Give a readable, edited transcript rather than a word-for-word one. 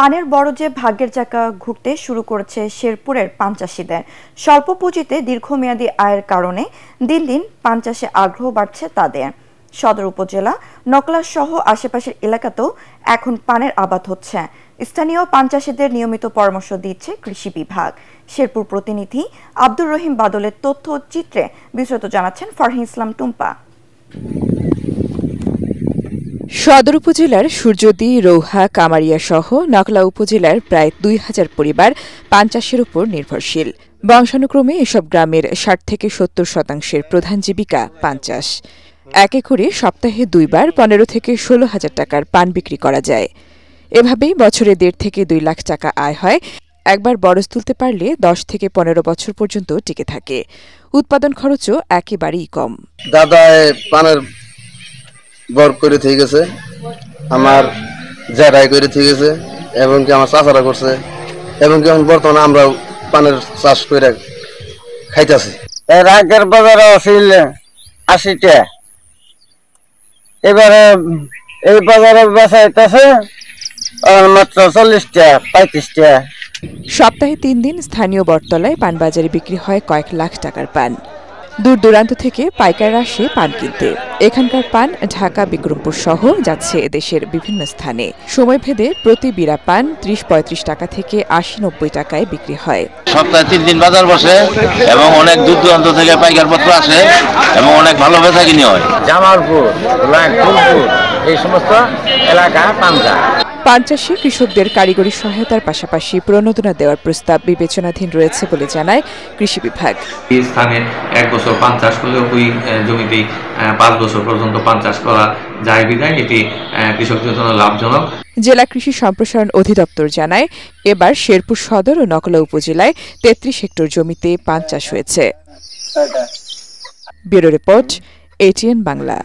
পানের বরজে ভাগ্যের চাকা ঘুরতে শুরু করেছে শেরপুরের পান চাষিদের। স্বল্প পুঁজিতে দীর্ঘমেয়াদী আয়ের কারণে দিন দিন পান চাষে আগ্রহ বাড়ছে তাদের। সদর উপজেলা, নকলা সহ আশেপাশের এলাকাতেও এখন পানের আবাদ হচ্ছে। স্থানীয় পান চাষিদের নিয়মিত পরামর্শ দিচ্ছে কৃষি বিভাগ। শেরপুর প্রতিনিধি আব্দুর রহিম বাদলের তথ্য চিত্রে বিস্তারিত জানাচ্ছেন ফারহিন ইসলাম টুম্পা। সদর উপজেলার সূর্যদী, রৌহা, কামারিয়া সহ নকলা উপজেলার প্রায় ২,০০০ পরিবার পান চাষের উপর নির্ভরশীল। বংশানুক্রমে এসব গ্রামের ৬০ থেকে ৭০% প্রধান জীবিকা পান চাষ। এক একরে সপ্তাহে ২ বার ১৫ থেকে ১৬,০০০ টাকার পান বিক্রি করা যায়। এভাবেই বছরে ১.৫ থেকে ২ লাখ টাকা আয় হয়। একবার বরজ তুলতে পারলে ১০ থেকে ১৫ বছর পর্যন্ত টিকে থাকে। উৎপাদন খরচও একেবারেই কম। দাদা পানের বর করে ঠিক আছে, আমার জেরাই করে ঠিক আছে, এবং কি আমার চাচারা করছে, এবং কি এখন বর্তমানে আমরা পানের চাষ করে খাইতেছি। এর আগের বাজারে ছিল ৮০ টাকা, এবারে এই বাজারে বেচাইতেছে মাত্র ৪০ টাকা, ৩৫ টাকা। সপ্তাহে ৩ দিন স্থানীয় বটতলায় পান বাজারে বিক্রি হয় কয়েক লাখ টাকার পান। দূর দূরান্ত থেকে পাইকাররা আসে পান কিনতে। এখানকার পান ঢাকা, বিক্রমপুর সহ যাচ্ছে দেশের বিভিন্ন স্থানে। সময়ভেদে প্রতি বিড়া পান ৩০-৩৫ টাকা থেকে ৮০-৯০ টাকায় বিক্রি হয়। সপ্তাহে ৩ দিন বাজার বসে এবং অনেক দূর দূরান্ত থেকে পাইকারপত্র আসে এবং অনেক ভালো বেচাকিনি হয়। জামালপুর, ফুলপুর এই সমস্ত এলাকা পান যায়। পান চাষে কৃষকদের কারিগরি সহায়তার পাশাপাশি প্রণোদনা দেওয়ার প্রস্তাব বিবেচনাধীন রয়েছে বলে জানায় কৃষি বিভাগ। এই স্থানে ১ বছর পান চাষ করলে ওই জমিতেই ৫ বছর পর্যন্ত পান চাষ করা যায় বিধায় এটি কৃষকদের জন্য লাভজনক। জেলা কৃষি সম্প্রসারণ অধিদপ্তর জানায়, এবার শেরপুর সদর ও নকলা উপজেলায় ৩৩ হেক্টর জমিতে পান চাষ হয়েছে। Bureau report, ATN Bangla.